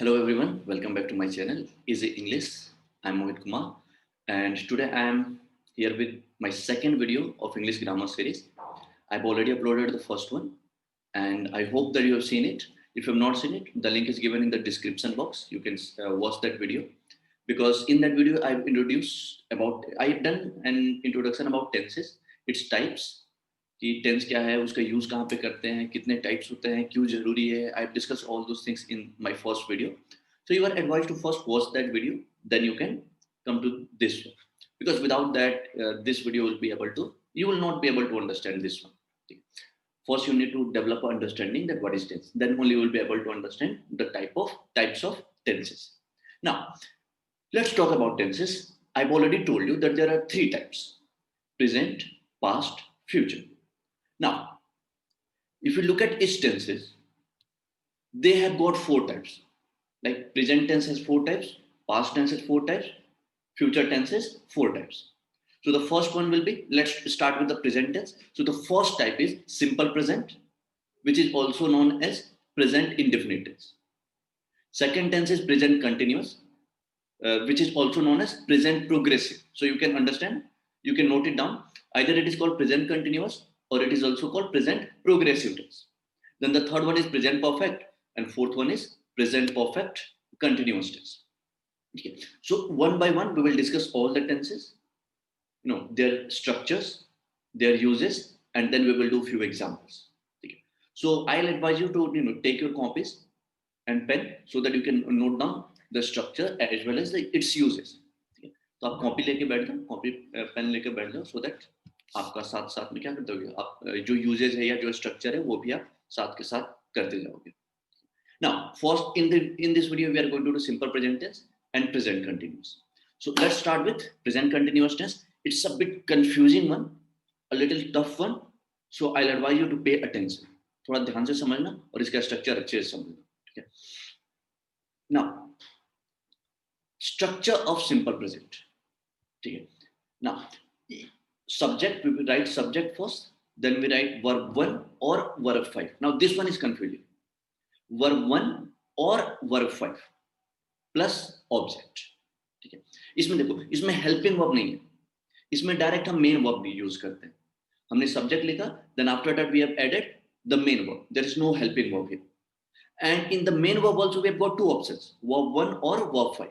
Hello everyone, welcome back to my channel Easy English. I'm Mohit Kumar and today I am here with my second video of English grammar series. I've already uploaded the first one and I hope that you have seen it. If you have not seen it, the link is given in the description box. You can watch that video because in that video I've done an introduction about tenses, its types, कि tense क्या है, उसका use कहाँ पे करते हैं, कितने types होते हैं, क्यों जरूरी है. I discuss all those things in my first video. So you are advised to first watch that video, then you can come to this one. Because without that, this video will be able to, you will not be able to understand this one. First, you need to develop an understanding that what is tense. Then only you will be able to understand the types of tenses. Now, let's talk about tenses. I've already told you that there are three types: present, past, future. Now, if you look at its tenses, they have got four types. Like present tense has four types, past tense has four types, future tense has four types. So the first one will be, let's start with the present tense. So the first type is simple present, which is also known as present indefinite tense. Second tense is present continuous, which is also known as present progressive. So you can understand, you can note it down. Either it is called present continuous or it is also called present progressive tense. Then the third one is present perfect and fourth one is present perfect continuous tense. Okay. So one by one we will discuss all the tenses, their structures, their uses, and then we will do few examples. Okay. So I'll advise you to take your copies and pen so that you can note down the structure as well as its uses. ठीक है, तो आप copy लेके बैठ जाओ, copy pen लेके बैठ जाओ, सो दैट आपका साथ साथ में क्या करते होगे, आप जो यूजेज है या जो स्ट्रक्चर है वो भी आप साथ के साथ करते जाओगे. Now, first in this video we are going to do simple present tense and present continuous. So let's start with present continuous tense. It's a bit confusing one, a little tough one. So I'll advise you to pay attention. थोड़ा ध्यान से समझना और इसका structure अच्छे से समझना. ठीक है. Now, structure of simple present. Okay. Now, subject, we will write subject first, then we write verb 1 or verb 5. Now, this one is confusing. Verb 1 or verb 5 plus object. ठीक है. इसमें देखो, इसमें helping verb नहीं है, इसमें direct हम main verb भी यूज करते हैं. हमने सब्जेक्ट लिखा, then after that we have added the main verb. There is no helping verb here. And in the main verb also we have got two options, verb 1 or verb 5.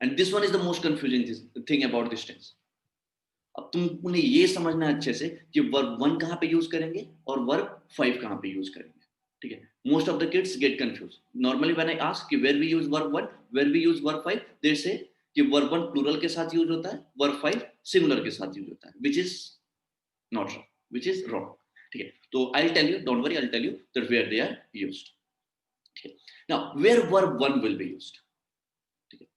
And this one is the most confusing thing about this tense. अब तुमने ये समझना अच्छे से कि verb 1 कहाँ पे use करेंगे और verb 5 कहाँ पे यूज करेंगे. ठीक है. Most of the kids get confused. Normally when I ask कि where we use verb 1, where we use verb 5, they say कि verb 1 plural के साथ यूज होता है, verb 5 singular के साथ यूज होता है, which is not wrong, which is wrong. ठीक है. तो I'll tell you, don't worry, I'll tell you that where they are used. Okay. Now, where verb 1 will be used? Okay.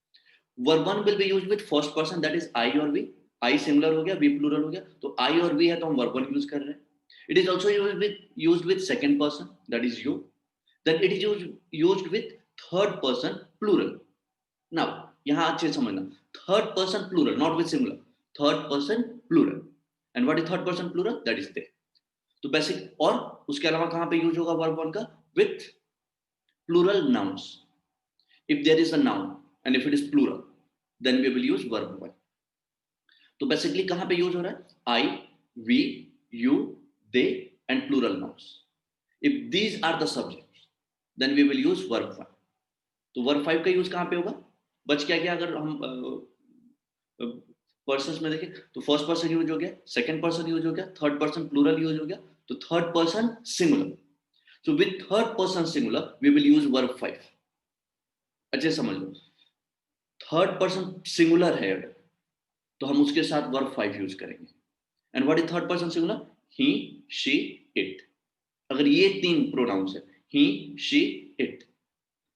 Verb 1 will be used with first person, that is I or we. I singular हो गया, we plural हो गया, तो I और we है तो हम verb 1 use कर रहे हैं. It is also used with second person, that is you. Then it is used with third person plural. Now, यहाँ अच्छे समझना, third person plural, not with singular. Third person plural. And what is third person plural? That is they. तो basic, और उसके अलावा कहाँ पे use होगा verb 1 का? With plural nouns. If there is a noun and if it is plural, then we will use verb 1. तो basically कहाँ पे use हो रहा है? I, we, you, they and plural nouns. If these are the subjects, then we will use verb 1. तो verb 5 का use कहाँ पे होगा? बच क्या गया? अगर हम persons में देखें तो first person यूज हो गया, second person यूज हो गया, third person plural यूज हो गया, तो third person singular. So with third person singular, we will use verb 5. अच्छे समझ लो, third person singular है तो हम उसके साथ verb 5 यूज करेंगे. And what is third person singular? He, she, it. अगर ये तीन pronouns है, he, she, it,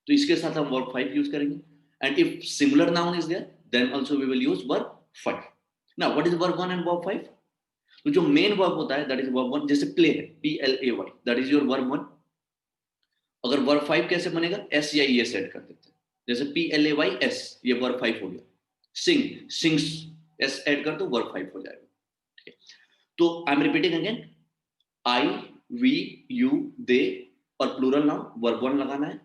तो इसके साथ हम verb 5 यूज करेंगे. And if similar noun is there, then also we will use verb 5. Now, what is verb 1 and verb 5? तो जो मेन वर्ब होता है, that is verb 1. जैसे play है, P-L-A-Y, that is your verb 1. अगर verb 5 कैसे बनेगा? एस या ई एस ऐड कर देते हैं. जैसे P-L-A-Y-S, ये वर्ब 5 हो गया. Sing, sings, एस ऐड कर दो, वर्ब 5 हो जाएगा. ठीक है. तो I am repeating again, I, we, you, they और प्लूरल नाउन वर्ब 1 लगाना है.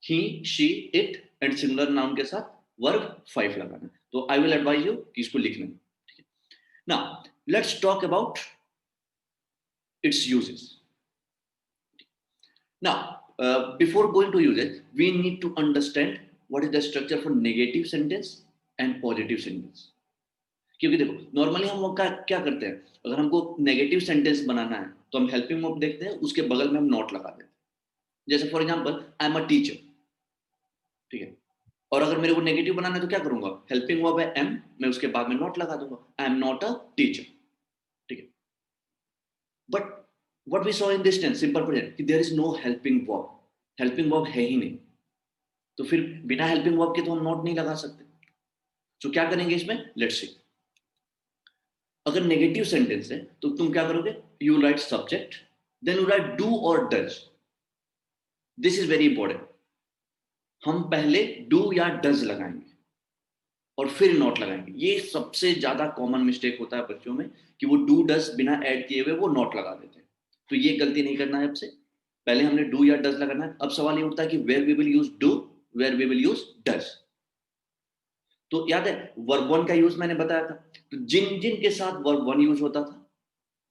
He, she, it and singular noun के साथ वर्ब 5 लगाना। तो आई विल एडवाइज यू कि इसको लिखना। ठीक है, now let's talk about its uses. Now, before going to use it, we need to understand what is the structure for negative sentence and positive sentence. क्योंकि देखो normally हम लोग क्या करते हैं, अगर हमको नेगेटिव सेंटेंस बनाना है तो हम हेल्पिंग वर्ब देखते हैं, उसके बगल में हम नॉट लगा देते हैं। जैसे for example I am a teacher, ठीक है, और अगर मेरे को नेगेटिव बनाना है तो क्या करूंगा, हेल्पिंग वर्ब है एम, मैं उसके बाद में नॉट लगा दूंगा, I am not a teacher. ठीक है, but what we saw in this tense simple present कि there is no helping verb, helping verb है ही नहीं, तो फिर बिना हेल्पिंग वर्ब के तो हम नॉट नहीं लगा सकते। तो क्या करेंगे इसमें, लेट्स सी। अगर नेगेटिव सेंटेंस है तो तुम क्या करोगे, you write subject, then you write do और does. This is very important. हम पहले डू या डज लगाएंगे और फिर नॉट लगाएंगे। ये सबसे ज्यादा कॉमन मिस्टेक होता है बच्चों में कि वो डू डज बिना ऐड किए हुए वो नॉट लगा देते हैं। तो ये गलती नहीं करना है आपसे। पहले हमने डू या डज लगाना है। अब सवाल ये उठता है कि where we will use do, where we will use does. तो याद है वर्ब वन का यूज मैंने बताया था, तो जिन जिन के साथ वर्ब वन यूज होता था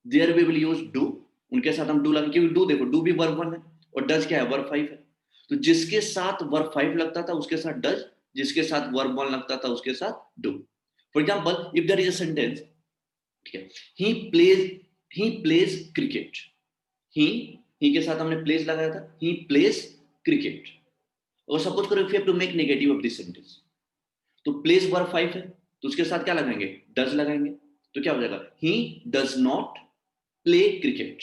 there we will use do, उनके साथ हम डू लगा, क्योंकि डू देखो डू भी वर्ब वन है और डज क्या है, वर्ब फाइव है। तो जिसके साथ वर्ब फाइव लगता था उसके साथ डज, जिसके साथ वर्ब वन लगता था उसके साथ do. For example if there is a sentence, ठीक है, ही प्लेज क्रिकेट, ही के साथ हमने प्लेज लगाया था, ही प्लेज क्रिकेट। और सपोज करो if you have to make negative of this sentence, तो प्लेस वर्ब फाइव है तो उसके साथ क्या लगाएंगे, डज लगाएंगे। तो क्या हो जाएगा, he does not play cricket.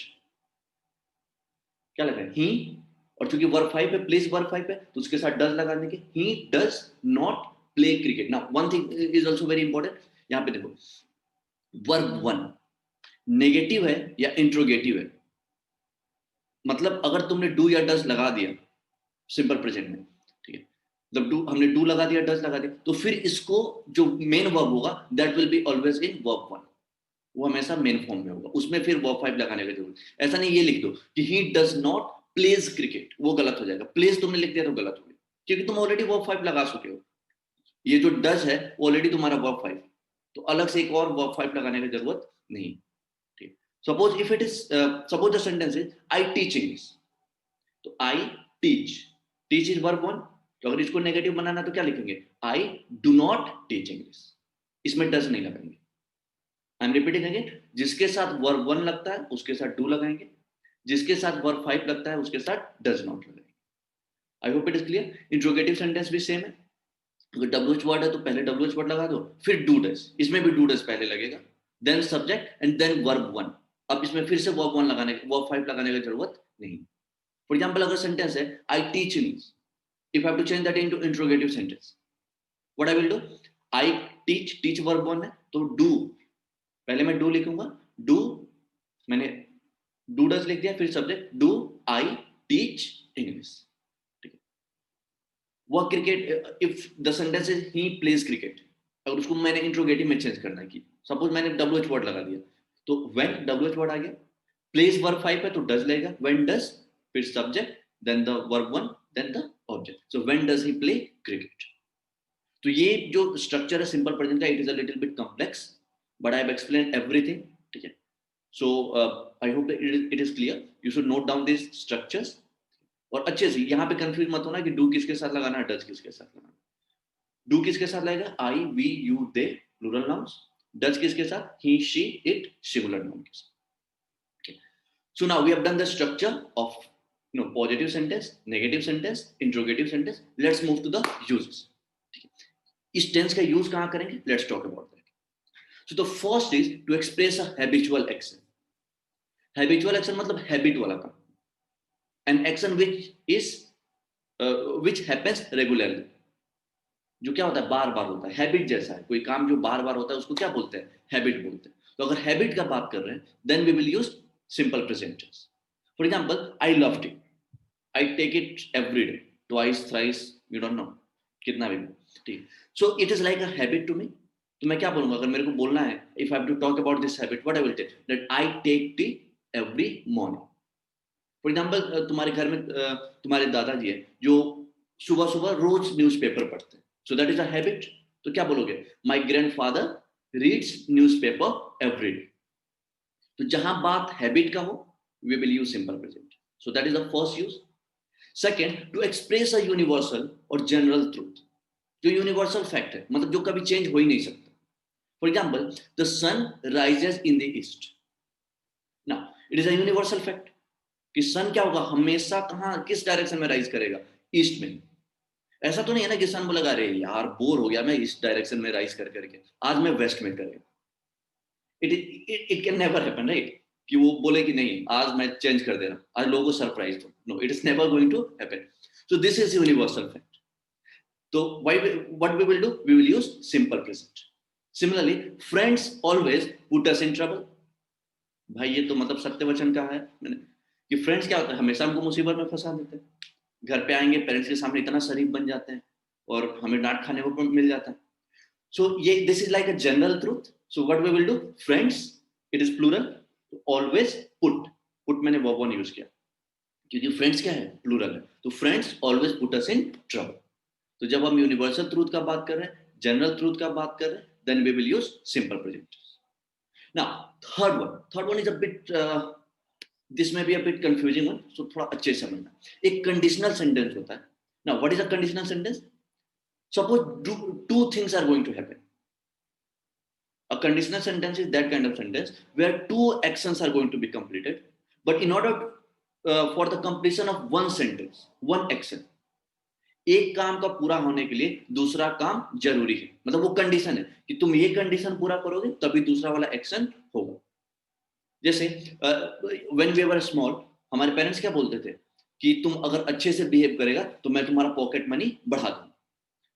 क्या लगाए, ही, और चूंकि वर्ब फाइव है, प्लेस वर्ब फाइव है, तो उसके साथ डज लगा देंगे, he does not play cricket. Now one thing is also very important, यहां पे देखो वर्ब वन नेगेटिव है या इंट्रोगेटिव है। मतलब अगर तुमने डू या डज लगा दिया सिंपल प्रेजेंट में, ठीक है, मतलब डू हमने डू लगा दिया, डज लगा दिया, तो फिर इसको जो मेन वर्ब होगा that will be always in verb one, वो हमेशा मेन फॉर्म में होगा, उसमें फिर वर्ब फाइव लगाने की जरूरत। ऐसा नहीं ये लिख दो कि he does not pledge cricket, वो गलत हो जाएगा। प्लेज तुमने लिख दिया तो गलत हो गया, क्योंकि तुम ऑलरेडी वर्ब फाइव लगा चुके हो। ये जो डज है वो ऑलरेडी तुम्हारा वर्ब फाइव, तो अलग से एक और वर्ब फाइव लगाने की जरूरत नहीं। ठीक, suppose if it is suppose the sentence is I teach English, तो I teach, teach is verb one, तो अगर इसको नेगेटिव बनाना तो क्या लिखेंगे, I do not teach English, इसमें डज नहीं लगाएंगे। आई एम रिपीटिंग अगेन, जिसके साथ वर्ब वन लगता है उसके साथ डू लगाएंगे, जिसके साथ वर्ब फाइव लगता है उसके साथ डज नॉट लगाएंगे। आई hope it is clear. Interrogative sentence भी सेम है, अगर डब्ल्यूएच वर्ड है तो पहले डब्ल्यूएच वर्ड लगा दो, फिर डू डज, इसमें भी डू डज पहले लगेगा, then subject and then verb one. अब इसमें फिर से वर्ब वन लगाने, वर्ब फाइव लगाने की जरूरत नहीं। फॉर एग्जाम्पल अगर सेंटेंस है I teach English, if I have to change that into interrogative sentence, what I will do, I teach verb one है तो do, पहले मैं do लिखूंगा, do, मैंने do does लिख दिया, फिर subject do I teach English। ठीक है, वह cricket, if the sentence is he plays cricket, अगर उसको मैंने इंट्रोगेटिव में चेंज करना है कि सपोज मैंने डब्ल्यूएच वर्ड लगा दिया, तो व्हेन डब्ल्यूएच वर्ड आ गया, प्लेस वर्ब फाइव है तो डज लेगा, व्हेन डज, फिर subject, then the verb one, then the object. So when does he play cricket. तो ये जो स्ट्रक्चर है सिंपल प्रेजेंट का, it is a little bit complex but I have explain everything. ठीक है, so I hope it is clear, you should note down this structures और अच्छे से यहाँ पे कंफ्यूज मत होना कि डू किसके साथ लगाना है, डज किसके साथ लगाना। डू किसके साथ लगेगा, I we you they plural nouns, does किसके साथ, he she it singular noun के साथ। So now we have done the structure of positive sentence, negative sentence, interrogative sentence. Let's move to the uses. इस tense का use कहां करेंगे, let's talk about that. So the first is to express a habitual action. Habitual action मतलब habit वाला काम, an action which happens regularly, जो क्या होता है, बार बार होता है, हैबिट जैसा है, कोई काम जो बार बार होता है उसको क्या बोलते हैं, हैबिट बोलते हैं। तो अगर हैबिट का बात कर रहे हैं then we will use simple present tense. For example I loved it, I take it every day, twice thrice, you don't know, कितना भी, ठीक। So it is like a habit to me. तो मैं क्या बोलूंगा अगर मेरे को बोलना है, if I have to talk about this habit, what I will tell, that I take tea every morning. For example तुम्हारे घर में तुम्हारे दादाजी है जो सुबह सुबह रोज न्यूज़पेपर पढ़ते हैं, so that is a habit. तो क्या बोलोगे, my grandfather reads newspaper every day. तो जहां बात हैबिट का हो, we will use simple present. So that is the first use. Second, to express a universal और जनरल ट्रूथ, जो यूनिवर्सल फैक्ट है, मतलब जो कभी चेंज हो ही नहीं सकता। For example, the sun rises in the east. ना, it is a universal fact कि सन क्या होगा, हमेशा कहाँ, किस डायरेक्शन में राइज करेगा, ईस्ट में। ऐसा तो नहीं है ना कि सन बोला, अरे यार बोर हो गया मैं इस डायरेक्शन में राइज कर करके, आज मैं वेस्ट में करेगा। It can never happen, right? कि वो बोले कि नहीं आज मैं चेंज कर दे रहा हूं, आज लोगों को सरप्राइज दो। No, it is never going to happen. So this is universal fact. तो what we will do, we will use simple present. Similarly, friends always put us in trouble. भाई ये तो मतलब सत्य वचन कहा है मैंने, कि फ्रेंड्स क्या होता है, हमेशा हमको मुसीबत में फंसा देते हैं। घर पे आएंगे, पेरेंट्स के सामने इतना शरीफ बन जाते हैं और हमें डांट खाने को मिल जाता है। So this is like a general truth. So what we will do, friends, it is plural. Always put मैंने verb one use किया क्योंकि friends क्या है, plural है। तो friends always put us in trouble. तो जब हम universal truth का बात कर रहे हैं, general truth का बात कर रहे हैं, then we will use simple present. Now third one is a bit this may be a bit confusing one, so थोड़ा अच्छे से समझना। एक conditional sentence होता है। Now what is a conditional sentence? Suppose two things are going to happen. A conditional sentence is that kind of sentence where two actions are going to be completed, but in order for the completion of one sentence, one action, एक काम का पूरा होने के लिए दूसरा काम जरूरी है। मतलब वो कंडीशन है कि तुम ये कंडीशन पूरा करोगे तभी दूसरा वाला एक्शन होगा। जैसे व्हेन वी वर स्मॉल, हमारे पेरेंट्स क्या बोलते थे कि तुम अगर अच्छे से बिहेव करेगा तो मैं तुम्हारा पॉकेट मनी बढ़ा दूंगा।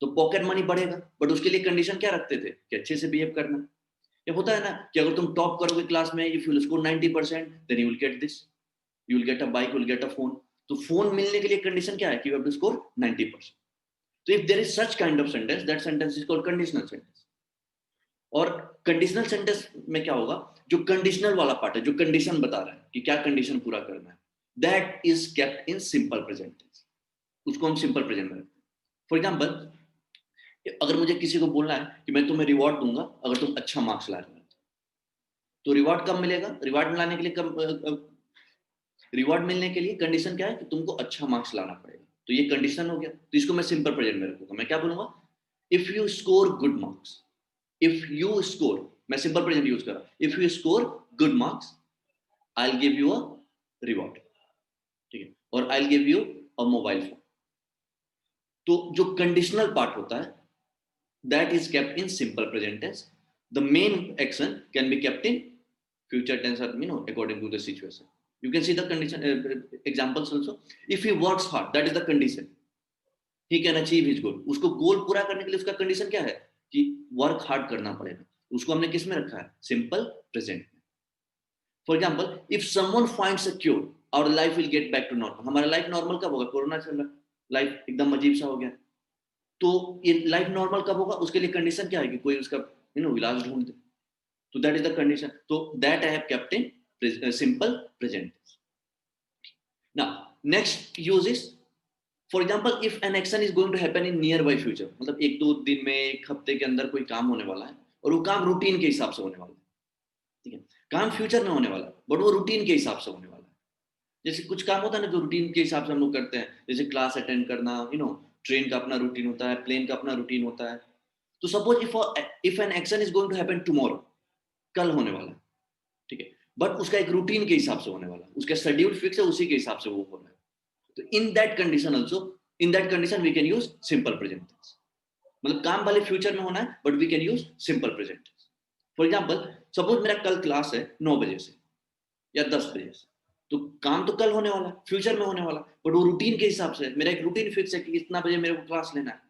तो पॉकेट मनी बढ़ेगा, बट उसके लिए कंडीशन क्या रखते थे कि अच्छे से बिहेव करना। ये होता है ना कि अगर तुम टॉप करोगे क्लास में, if you score 90%, then you will get this, you will get a bike, you will get a phone. तो फोन मिलने के लिए कंडीशन क्या है कि यू हैव टू स्कोर 90%। तो if there is such kind of sentence, that sentence is called conditional sentence. और conditional sentence में क्या होगा, जो कंडीशनल वाला पार्ट है, जो कंडीशन बता रहा है कि क्या कंडीशन पूरा करना है, that is kept in simple present tense. उसको हम सिंपल प्रेजेंट में रखते हैं। फॉर एग्जाम्पल, अगर मुझे किसी को बोलना है कि मैं तुम्हें रिवॉर्ड दूंगा अगर तुम अच्छा मार्क्स ला रहे हो, तो रिवॉर्ड कब मिलेगा, रिवॉर्ड मिलाने के लिए कब, रिवॉर्ड मिलने के लिए कंडीशन क्या है कि तुमको अच्छा मार्क्स लाना पड़ेगा। तो ये कंडीशन हो गया, तो इसको मैं सिंपल प्रेजेंट में रखूंगा। मैं क्या बोलूंगा, if you score good marks, if you score, मैं सिंपल प्रेजेंट यूज कर रहा हूं, if you score good marks I will give you a reward, ठीक है, और I will give you a mobile phone. तो जो कंडीशनल पार्ट होता है, that is kept in simple present tense. The main action can be kept in future tense or according to the situation. You can see the condition examples also. If he works hard, that is the condition, he can achieve his goal. उसको गोल पूरा करने के लिए उसका condition क्या है कि work hard करना पड़ेगा। उसको हमने किस में रखा है, सिंपल प्रेजेंट में। For example, if someone finds a cure, our life will get back to normal. हमारा लाइफ नॉर्मल कब होगा, कोरोना चल रहा है, लाइफ एकदम अजीब सा हो गया। तो ये लाइफ नॉर्मल कब होगा, उसके लिए कंडीशन क्या है कि कोई उसका इलाज ढूंढ दे। So that is the condition. So that I have kept in simple present. Now, next use is, for example, if an action is going to happen in nearby future, मतलब एक दो दिन में, एक हफ्ते के अंदर कोई काम होने वाला है और वो काम रूटीन के हिसाब से होने वाला है, ठीक है। काम फ्यूचर में होने वाला है बट वो रूटीन के हिसाब से होने वाला है। जैसे कुछ काम होता है ना जो रूटीन के हिसाब से हम लोग करते हैं, जैसे क्लास अटेंड करना, ट्रेन का अपना रूटीन होता है, प्लेन का अपना रूटीन होता है। तो suppose if an action is going to happen tomorrow, कल होने वाला है, ठीक है, बट उसका एक रूटीन के हिसाब से होने वाला है, उसका शेड्यूल फिक्स है, उसी के हिसाब से वो हो रहा है। तो in that condition also, in that condition we can use simple present tense. मतलब काम वाले फ्यूचर में होना है but we can use simple present tense. For example, suppose मेरा कल क्लास है 9 बजे से या 10 बजे से, तो काम तो कल होने वाला है, फ्यूचर में होने वाला, बट वो रूटीन के हिसाब से, मेरा एक रूटीन फिक्स है कि इतना बजे मेरे को क्लास लेना है।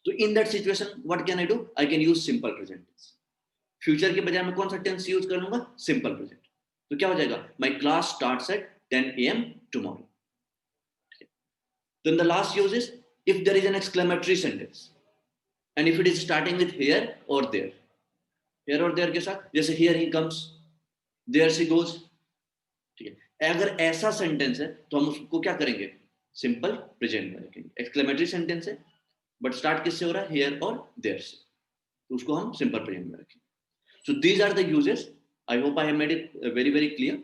तो in that situation what can I do, I can use simple present tense. Future के बजाय मैं कौन सा टेंस यूज कर लूंगा, सिंपल प्रेजेंट। तो क्या हो जाएगा, my class starts at 10 AM tomorrow. Then the last use is if there is an exclamatory sentence and if it is starting with here or there, here or there के साथ, जैसे here he comes, there she goes, ठीक है। अगर ऐसा sentence है तो हम उसको क्या करेंगे, सिंपल प्रेजेंट में रखेंगे. एक्सक्लेमेटरी सेंटेंस है बट स्टार्ट किससे हो रहा है, हियर और देयर से, तो उसको हम सिंपल प्रेजेंट में रखेंगे. So these are the uses. I hope I have made it very very clear.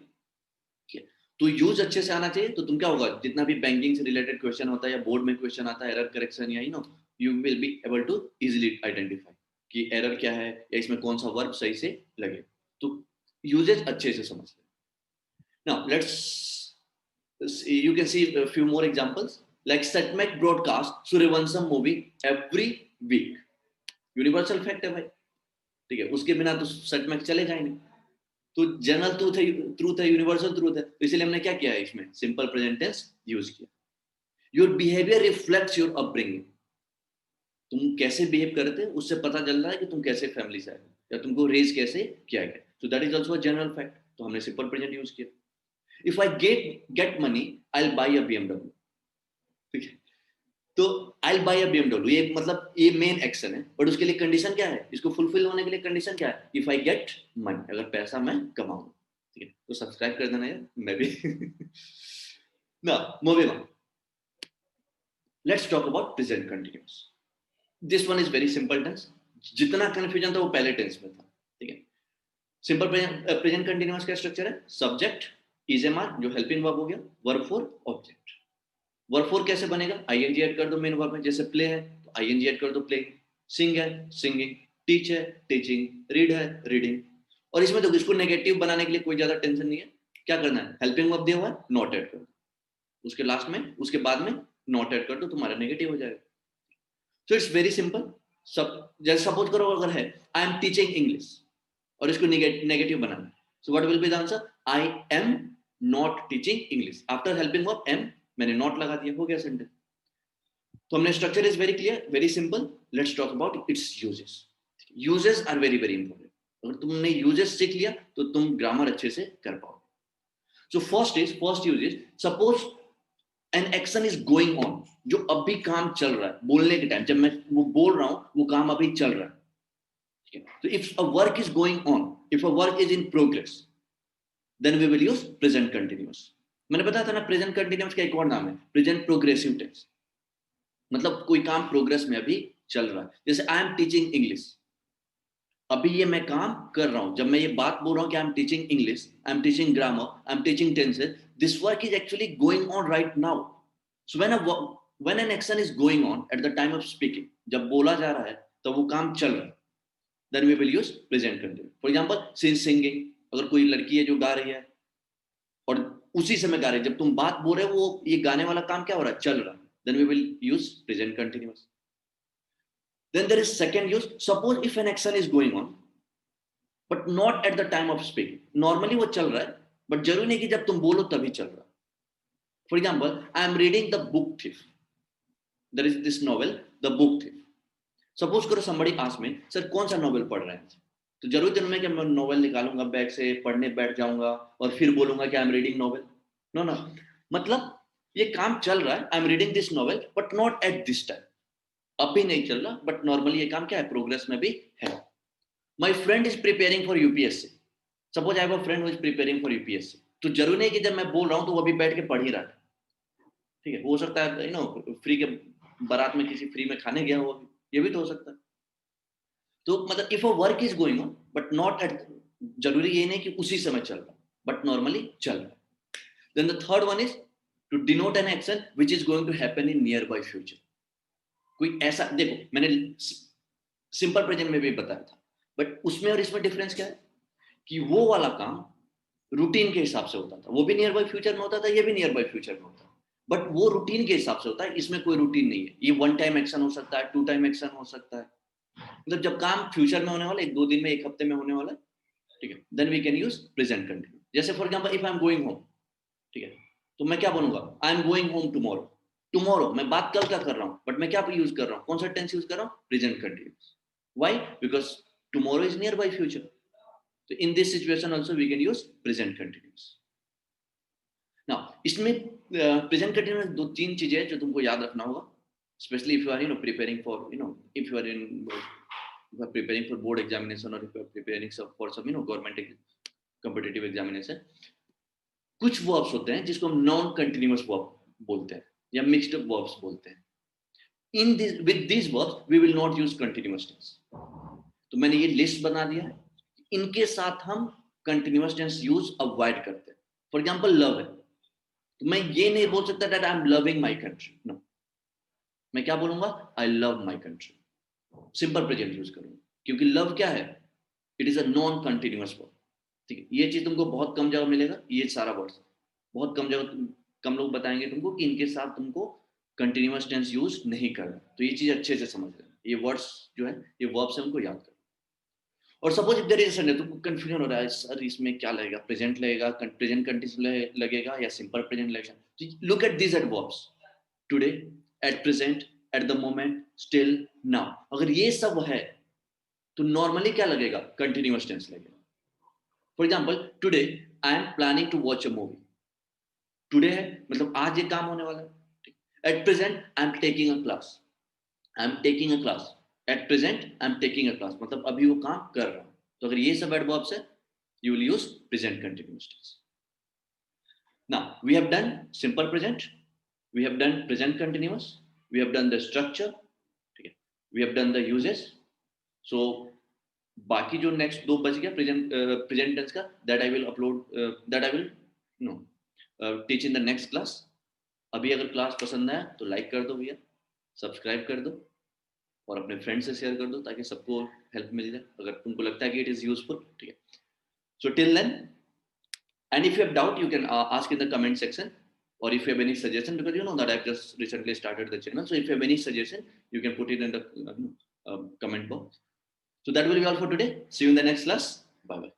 तो यूज अच्छे से आना चाहिए. तो तुम क्या होगा, जितना भी बैंकिंग से रिलेटेड क्वेश्चन होता है या बोर्ड में क्वेश्चन आता है, एरर करेक्शन या you will be able to easily identify कि एरर क्या है या इसमें कौन सा वर्ब सही से लगे. तो यूजेस अच्छे से समझ लें. Now let's you can see a few more examples like Satmac broadcast Suryavansham movie every week. Universal fact है भाई, ठीक है, उसके बिना तो Satmac चलेगा ही नहीं. तो जनरल ट्रूथ है, यूनिवर्सल ट्रूथ है, तो इसलिए हमने क्या किया है, इसमें सिंपल प्रेजेंट टेंस यूज किया. Your behaviour reflects your upbringing. तुम कैसे बिहेव करते हैं उससे पता चल रहा है कि तुम कैसे फैमिली से आए या तुमको रेज कैसे किया गया. सो that is also a general fact. तो हमने सिंपल प्रेजेंट यूज किया. If I get money I will buy a BMW. ठीक है, तो I will buy a BMW, ये मतलब ये मेन एक्शन है, बट उसके लिए कंडीशन क्या है, इसको फुलफिल होने के लिए कंडीशन क्या है, इफ आई गेट मनी, अगर पैसा मैं कमाऊं. ठीक है, तो सब्सक्राइब कर देना यार, मैं भी. ना moving on, let's talk about present continuous. This one is very simple tense. जितना कंफ्यूजन था वो पहले टेंस में था. ठीक है, सिंपल प्रेजेंट कंटिन्यूअस का स्ट्रक्चर है सब्जेक्ट इज एम आर, जो हेल्पिंग वर्ब हो गया, verb four object. Verb four कैसे बनेगा, आईएनजी ऐड कर दो मेन वर्ब में. जैसे प्ले है तो आईएनजी ऐड कर दो प्ले. सिंग है सिंगिंग. टीच है टीचिंग. रीड है रीडिंग. और इसमें तो इसको नेगेटिव बनाने के लिए कोई ज्यादा टेंशन नहीं है. क्या करना है, हेल्पिंग वर्ब दिया हुआ है, नॉट ऐड कर दो उसके लास्ट में, उसके बाद में नॉट ऐड कर दो, तुम्हारा नेगेटिव हो जाएगा. So it's very simple. सब जैसे सपोज करो अगर है आई एम टीचिंग इंग्लिश और इसको नेगेटिव बनाना, so what will be the answer, I am not teaching English. After helping verb am मैंने नॉट लगा दिया, हो गया सेंटेंस. तो हमने structure is very clear, very simple. Let's talk about its uses. Uses are very very important. अगर तुमने uses सीख लिया तो तुम ग्रामर अच्छे से कर पाओगे. So first use is, suppose N action is going on, जो अभी काम चल रहा है, बोलने के टाइम जब मैं वो बोल रहा हूं वो काम अभी चल रहा है. तो if a work is going on, if a work is in progress, then we will use present continuous. मैंने बताया था ना, प्रेजेंट कंटिन्यूअस का एक और नाम है प्रेजेंट प्रोग्रेसिव टेंस. मतलब कोई काम प्रोग्रेस में अभी चल रहा है. जैसे आई एम टीचिंग इंग्लिश, अभी ये मैं काम कर रहा हूं. जब मैं ये बात बोल रहा हूं कि I am teaching English, I am teaching grammar, I am teaching tenses, this work is actually going on right now. So when an action is going on at the time of speaking, जब बोला जा रहा है तो वो काम चल रहा है, then we will use present continuous. For example singing, अगर कोई लड़की है जो गा रही है और उसी समय गा रही है, जब तुम बात बोल रहे हो वो ये गाने वाला काम क्या हो रहा है, चल रहा है, then we will use present continuous. Then there is second use, suppose if an action is going on but not at the time of speaking. Normally वो चल रहा है but जरूरी नहीं कि जब तुम बोलो तभी चल रहा है. For example, I am reading the book thief. There is this novel, The Book Thief. Suppose करो somebody ask me, सर कौन सा नॉवेल पढ़ रहे हैं, तो जरूरी नहीं कि मैं नॉवेल निकालूंगा बैग से, पढ़ने बैठ जाऊंगा और फिर बोलूंगा कि I am reading novel. No no, मतलब ये काम चल रहा है, I am reading this novel but not at this time. अभी नहीं चल रहा बट नॉर्मली ये काम क्या है, प्रोग्रेस में भी है. My friend is preparing for UPSC. Suppose I have a friend who is preparing for UPSC. तो जरूरी नहीं कि जब मैं बोल रहा हूँ तो वो अभी बैठ के पढ़ ही रहा है. ठीक है, हो सकता है फ्री के बारात में किसी फ्री में खाने गया हो, ये भी तो हो सकता है. तो मतलब if a work is going on but not eight, जरूरी ये नहीं कि उसी समय चल रहा, बट नॉर्मली चल रहा. Then the third one is to denote an action which is going to happen in near by future. कोई ऐसा, देखो मैंने सिंपल प्रेजेंट में भी बताया था, बट उसमें और इसमें डिफरेंस क्या है कि वो वाला काम रूटीन के हिसाब से होता था, वो भी नियर बाय फ्यूचर में होता था, ये भी नियर बाय फ्यूचर में होता है, बट वो रूटीन के हिसाब से होता है, इसमें कोई रूटीन नहीं है. ये वन टाइम एक्शन हो सकता है, टू टाइम एक्शन हो सकता है. मतलब जब काम फ्यूचर में होने वाला है, एक दो दिन में, एक हफ्ते में होने वाला है, ठीक है, then we can use present continuous. जैसे for example if I am going home, ठीक है, तो मैं क्या बोलूंगा, I am going home tomorrow. Tomorrow मैं बात कल का कर रहा हूं, बट मैं क्या यूज कर रहा हूं, कौन सा टेंस यूज कर रहा हूं, present continuous. Why, because tomorrow is near by future. So in this situation also we can use present continuous. Now इसमें प्रेजेंट कंटिन्यूअस दो तीन चीजें हैं जो तुमको याद रखना होगा, especially if you are preparing for if you are in you are preparing for board examination or if you are preparing for some government competitive examination. कुछ वर्ब्स होते हैं जिसको हम नॉन कंटिन्यूअस वर्ब बोलते हैं. या मिक्स्ड वर्ब्स बोलते हैं. In this, with these verbs, we will not use continuous tense. तो मैंने ये लिस्ट बना दिया है. इनके साथ हम continuous tense use avoid करते हैं. For example, love है. तो मैं ये नहीं बोल सकता that I'm loving my country. No. मैं क्या बोलूंगा? I love my country. Simple present use करूंगा. क्योंकि love क्या है? It is a non-continuous verb. ठीक है. ये चीज तुमको बहुत कम जगह मिलेगा. ये सारा वर्ड्स बहुत कम जगह कम लोग बताएंगे तुमको कि इनके साथ तुमको कंटिन्यूअस टेंस यूज नहीं करना. तो ये चीज अच्छे से समझ लेना. ये वर्ड्स जो है ये वर्ब्स है, उनको याद करना. और suppose if there is a तुमको कंफ्यूजन हो रहा है, सर इसमें क्या लगेगा, प्रेजेंट लगेगा, प्रेजेंट कंटिन्यूअस लगेगा या सिंपल प्रेजेंट लगेगा. Look at this adverbs. Today, at present, at the moment, still, now. अगर ये सब है तो नॉर्मली क्या लगेगा? कंटिन्यूअस टेंस लगेगा. For example, today I am planning to watch a movie. Today है मतलब आज ये काम होने वाला है. At present, I am taking a class. I am taking a class. At present, I am taking a class. मतलब अभी वो काम कर रहा हूँ. तो अगर ये सब adverbs है, you will use present continuous tense. Now, we have done simple present. We have done present continuous. We have done the structure. ठीक है. We have done the uses. So, बाकी जो next दो बच गया present tense का, that I will upload. That I will teach in the next class. अभी अगर क्लास पसंद आया तो लाइक कर दो भैया, सब्सक्राइब कर दो और अपने फ्रेंड से शेयर कर दो ताकि सबको हेल्प मिल जाए अगर तुमको लगता है कि इट इज यूजफुल. ठीक है. So till then, and if you have doubt you can ask in the comment section, और if you have any suggestion, because you know that I have just recently started the channel, so if you have any suggestion you can put it in the comment box. So that will be all for today. See you in the next class. Bye bye.